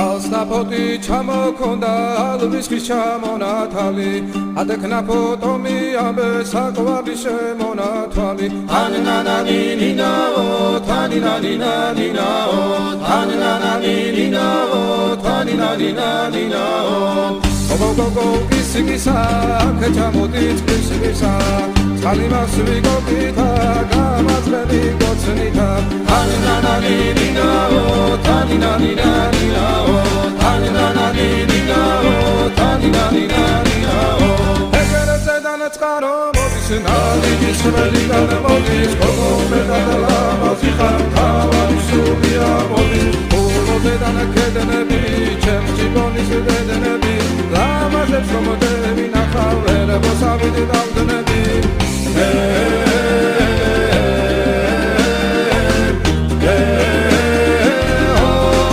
ალსნაფოთი ჩამოქონდა ალვისხის ჩამონათალი ადექნაფო ტომი ამბე საკვარი შემონათვალი თანინანანინინაო თანინანინანინაო თანინანანინინაო თანინანინანინაო გოგოგოგო კისიკისა ქეჩამოდით კისიკისა წყალიმასვი გოგითა გამაძლები გოცნითა თანინანანინინაო თანინანინანინაო თანინანანინინაო თანინანინანინაო ეგერეზე დანაწყარო მოდის ნალიკის ხმელი გადამოდის გოგომე გადალამაზი ხარ თავარი სულია მოდის ულოზე დანაკედნები ჩემს ჯიბონის დედნები ლამაზებს რომ